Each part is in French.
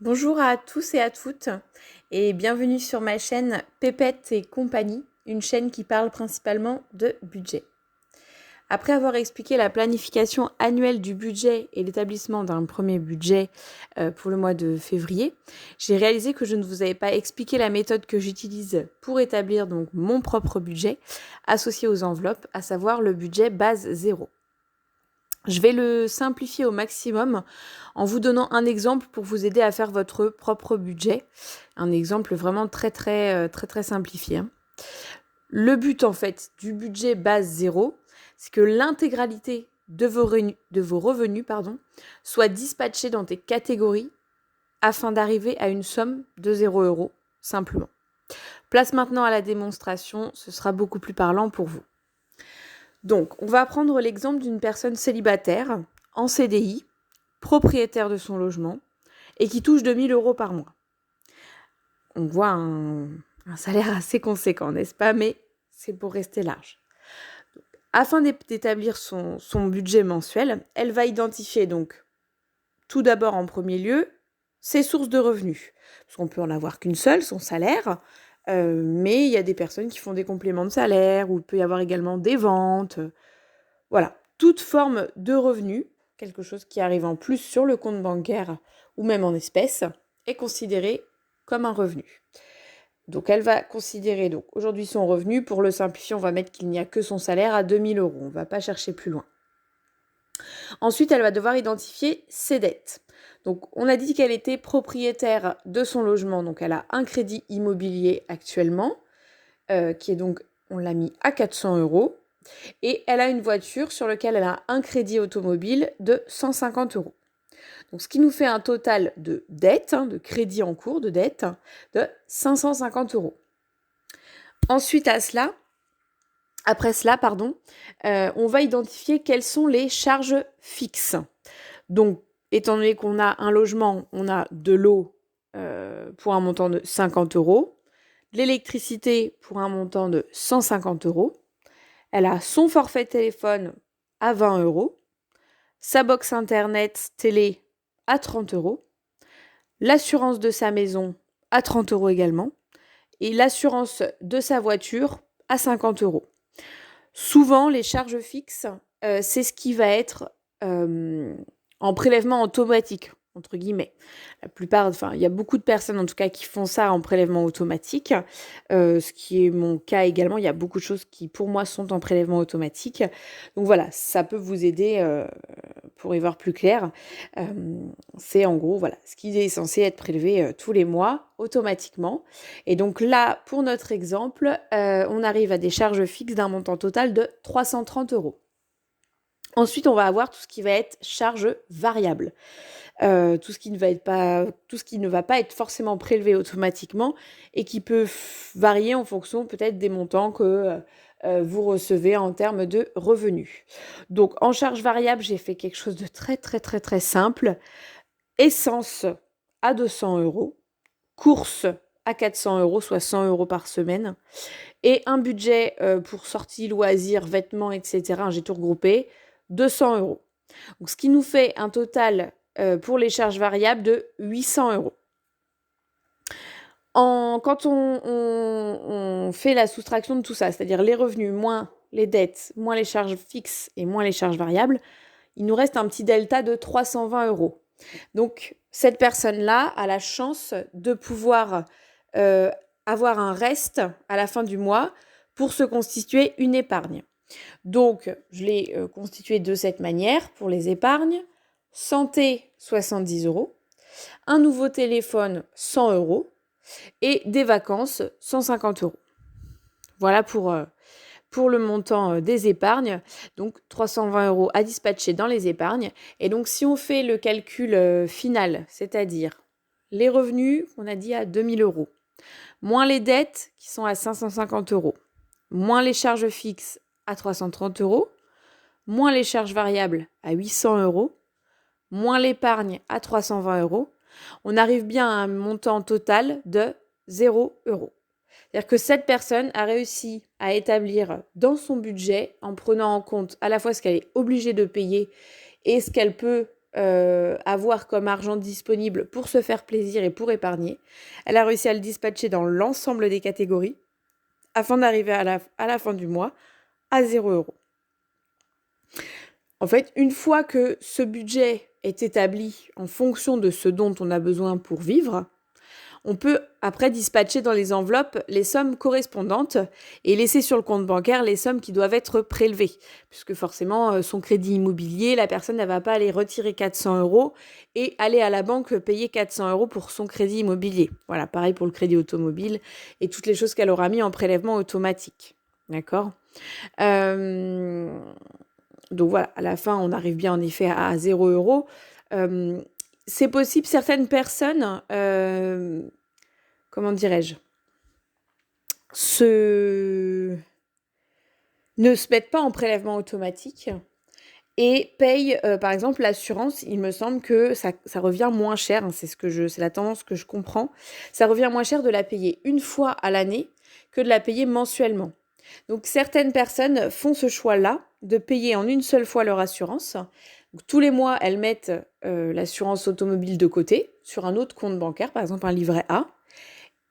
Bonjour à tous et à toutes et bienvenue sur ma chaîne Pépette et compagnie, une chaîne qui parle principalement de budget. Après avoir expliqué la planification annuelle du budget et l'établissement d'un premier budget pour le mois de février, j'ai réalisé que je ne vous avais pas expliqué la méthode que j'utilise pour établir donc mon propre budget associé aux enveloppes, à savoir le budget base 0. Je vais le simplifier au maximum en vous donnant un exemple pour vous aider à faire votre propre budget. Un exemple vraiment très simplifié. Le but en fait du budget base 0, c'est que l'intégralité de vos revenus soit dispatchée dans des catégories afin d'arriver à une somme de 0 € simplement. Place maintenant à la démonstration, ce sera beaucoup plus parlant pour vous. Donc, on va prendre l'exemple d'une personne célibataire, en CDI, propriétaire de son logement, et qui touche 2 000 € par mois. On voit un salaire assez conséquent, n'est-ce pas? Mais c'est pour rester large. Donc, afin d'établir son budget mensuel, elle va identifier donc, tout d'abord en premier lieu, ses sources de revenus. Parce qu'on peut en avoir qu'une seule, son salaire, mais il y a des personnes qui font des compléments de salaire, ou il peut y avoir également des ventes. Voilà, toute forme de revenus, quelque chose qui arrive en plus sur le compte bancaire ou même en espèces, est considéré comme un revenu. Donc elle va considérer donc aujourd'hui son revenu. Pour le simplifier, on va mettre qu'il n'y a que son salaire à 2 000 €. On ne va pas chercher plus loin. Ensuite, elle va devoir identifier ses dettes. Donc, on a dit qu'elle était propriétaire de son logement. Donc, elle a un crédit immobilier actuellement, qui est donc, on l'a mis à 400 €. Et elle a une voiture sur laquelle elle a un crédit automobile de 150 €. Donc, ce qui nous fait un total de dette, de crédit en cours, de dette, de 550 €. Ensuite, après cela, on va identifier quelles sont les charges fixes. Donc, étant donné qu'on a un logement, on a de l'eau pour un montant de 50 €, l'électricité pour un montant de 150 €, elle a son forfait téléphone à 20 €, sa box internet télé à 30 €, l'assurance de sa maison à 30 € également, et l'assurance de sa voiture à 50 €. Souvent, les charges fixes, c'est ce qui va être en prélèvement automatique, entre guillemets. Il y a beaucoup de personnes en tout cas qui font ça en prélèvement automatique, ce qui est mon cas également. Il y a beaucoup de choses qui pour moi sont en prélèvement automatique. Donc voilà, ça peut vous aider pour y voir plus clair. C'est en gros voilà, ce qui est censé être prélevé tous les mois automatiquement. Et donc là, pour notre exemple, on arrive à des charges fixes d'un montant total de 330 €. Ensuite, on va avoir tout ce qui va être charges variables. Tout ce qui ne va pas être forcément prélevé automatiquement et qui peut varier en fonction peut-être des montants que vous recevez en termes de revenus. Donc en charge variable, j'ai fait quelque chose de très simple. Essence à 200 €, courses à 400 €, soit 100 € par semaine, et un budget pour sorties, loisirs, vêtements, etc. J'ai tout regroupé, 200 €. Donc, ce qui nous fait un total pour les charges variables de 800 €. Quand on fait la soustraction de tout ça, c'est-à-dire les revenus moins les dettes, moins les charges fixes et moins les charges variables, il nous reste un petit delta de 320 €. Donc, cette personne-là a la chance de pouvoir avoir un reste à la fin du mois pour se constituer une épargne. Donc, je l'ai constitué de cette manière pour les épargnes. Santé, 70 €. Un nouveau téléphone, 100 € et des vacances, 150 €. Voilà pour le montant des épargnes. Donc, 320 € à dispatcher dans les épargnes. Et donc, si on fait le calcul final, c'est-à-dire les revenus qu'on a dit à 2 000 €, moins les dettes qui sont à 550 €, moins les charges fixes à 330 €, moins les charges variables à 800 €, moins l'épargne à 320 €, on arrive bien à un montant total de 0 €. C'est-à-dire que cette personne a réussi à établir dans son budget, en prenant en compte à la fois ce qu'elle est obligée de payer et ce qu'elle peut avoir comme argent disponible pour se faire plaisir et pour épargner. Elle a réussi à le dispatcher dans l'ensemble des catégories afin d'arriver à la fin du mois à 0 €. En fait, une fois que ce budget est établi en fonction de ce dont on a besoin pour vivre, on peut après dispatcher dans les enveloppes les sommes correspondantes et laisser sur le compte bancaire les sommes qui doivent être prélevées. Puisque forcément, son crédit immobilier, la personne ne va pas aller retirer 400 € et aller à la banque payer 400 € pour son crédit immobilier. Voilà, pareil pour le crédit automobile et toutes les choses qu'elle aura mis en prélèvement automatique. D'accord ? Donc voilà, à la fin, on arrive bien en effet à 0 €. C'est possible, certaines personnes, comment dirais-je, ne se mettent pas en prélèvement automatique et payent, par exemple, l'assurance. Il me semble que ça revient moins cher, hein, c'est la tendance que je comprends. Ça revient moins cher de la payer une fois à l'année que de la payer mensuellement. Donc certaines personnes font ce choix-là de payer en une seule fois leur assurance. Donc, tous les mois, elles mettent l'assurance automobile de côté sur un autre compte bancaire, par exemple un livret A,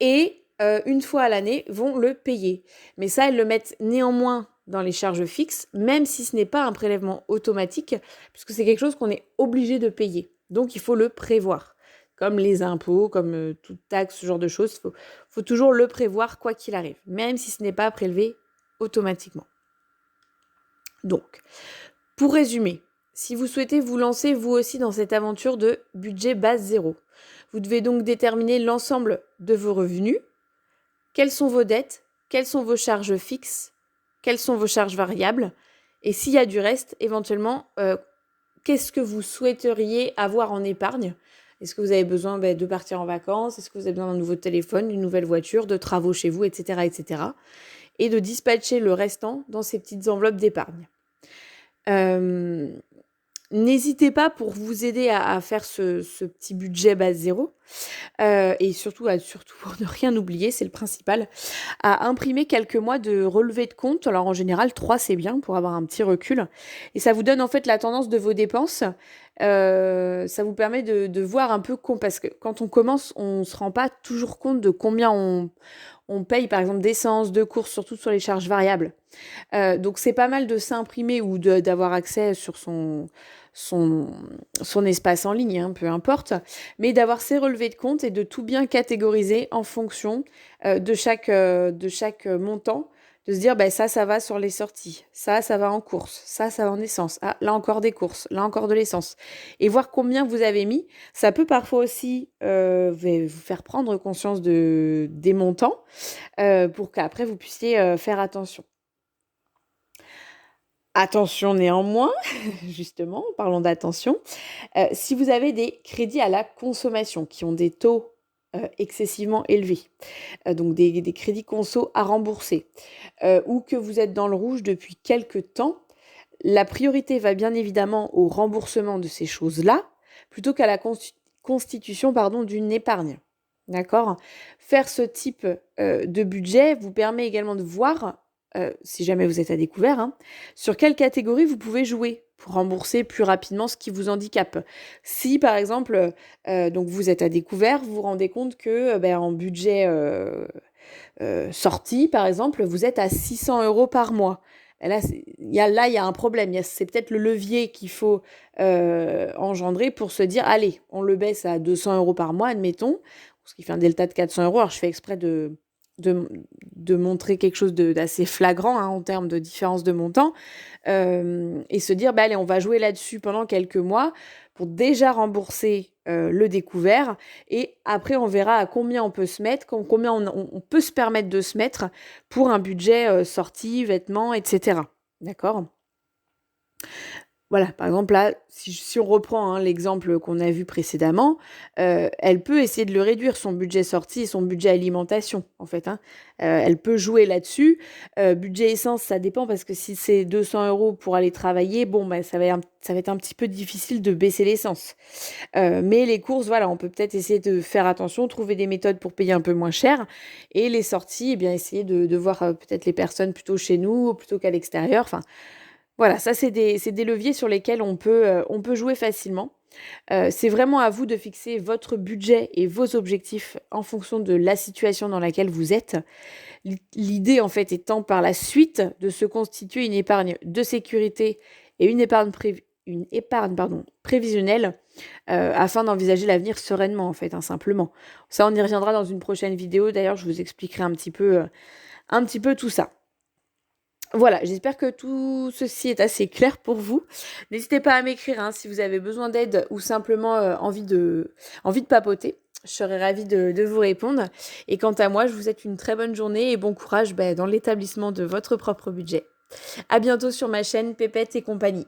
et une fois à l'année vont le payer. Mais ça, elles le mettent néanmoins dans les charges fixes, même si ce n'est pas un prélèvement automatique, puisque c'est quelque chose qu'on est obligé de payer. Donc il faut le prévoir. Comme les impôts, comme toute taxe, ce genre de choses, il faut toujours le prévoir quoi qu'il arrive, même si ce n'est pas prélevé automatiquement. Donc, pour résumer, si vous souhaitez vous lancer vous aussi dans cette aventure de budget base zéro, vous devez donc déterminer l'ensemble de vos revenus, quelles sont vos dettes, quelles sont vos charges fixes, quelles sont vos charges variables, et s'il y a du reste, éventuellement, qu'est-ce que vous souhaiteriez avoir en épargne ? Est-ce que vous avez besoin de partir en vacances ? Est-ce que vous avez besoin d'un nouveau téléphone, d'une nouvelle voiture, de travaux chez vous, etc., etc. Et de dispatcher le restant dans ces petites enveloppes d'épargne. N'hésitez pas pour vous aider à faire ce petit budget base zéro et surtout pour ne rien oublier, c'est le principal, à imprimer quelques mois de relevé de compte. Alors en général, 3 c'est bien pour avoir un petit recul et ça vous donne en fait la tendance de vos dépenses. Ça vous permet de voir un peu parce que quand on commence, on ne se rend pas toujours compte de combien on paye par exemple d'essence, de courses, surtout sur les charges variables. Donc c'est pas mal de s'imprimer ou d'avoir accès sur son espace en ligne, hein, peu importe, mais d'avoir ses relevés de compte et de tout bien catégoriser en fonction de chaque montant, de se dire ça va sur les sorties, ça va en course, ça va en essence, ah là encore des courses, là encore de l'essence, et voir combien vous avez mis. Ça peut parfois aussi vous faire prendre conscience des montants pour qu'après vous puissiez faire attention. Attention néanmoins, justement, parlons d'attention, si vous avez des crédits à la consommation qui ont des taux excessivement élevés, donc des crédits conso à rembourser, ou que vous êtes dans le rouge depuis quelques temps, la priorité va bien évidemment au remboursement de ces choses-là, plutôt qu'à la constitution d'une épargne. D'accord ? Faire ce type de budget vous permet également de voir, si jamais vous êtes à découvert, hein, sur quelle catégorie vous pouvez jouer pour rembourser plus rapidement ce qui vous handicape. Si par exemple, donc vous êtes à découvert, vous vous rendez compte que en budget sortie, par exemple, vous êtes à 600 € par mois. Et là, il y a un problème. C'est peut-être le levier qu'il faut engendrer pour se dire, allez, on le baisse à 200 € par mois, admettons, ce qui fait un delta de 400 €. Alors, je fais exprès de montrer quelque chose d'assez flagrant hein, en termes de différence de montant et se dire, allez, on va jouer là-dessus pendant quelques mois pour déjà rembourser le découvert et après, on verra à combien on peut se mettre, combien on peut se permettre de se mettre pour un budget sortie, vêtements, etc. D'accord ? Voilà, par exemple, là, si on reprend l'exemple qu'on a vu précédemment, elle peut essayer de le réduire, son budget sortie et son budget alimentation, en fait. Elle peut jouer là-dessus. Budget essence, ça dépend, parce que si c'est 200 € pour aller travailler, ça va être un petit peu difficile de baisser l'essence. Mais les courses, voilà, on peut peut-être essayer de faire attention, trouver des méthodes pour payer un peu moins cher. Et les sorties, essayer de voir peut-être les personnes plutôt chez nous, plutôt qu'à l'extérieur. Enfin, voilà, ça c'est des leviers sur lesquels on peut jouer facilement. C'est vraiment à vous de fixer votre budget et vos objectifs en fonction de la situation dans laquelle vous êtes. L'idée, en fait, étant par la suite de se constituer une épargne de sécurité et une épargne prévisionnelle afin d'envisager l'avenir sereinement, en fait, hein, simplement. Ça, on y reviendra dans une prochaine vidéo. D'ailleurs, je vous expliquerai un petit peu tout ça. Voilà, j'espère que tout ceci est assez clair pour vous. N'hésitez pas à m'écrire hein, si vous avez besoin d'aide ou simplement envie de papoter. Je serai ravie de vous répondre. Et quant à moi, je vous souhaite une très bonne journée et bon courage dans l'établissement de votre propre budget. À bientôt sur ma chaîne Pépette et compagnie.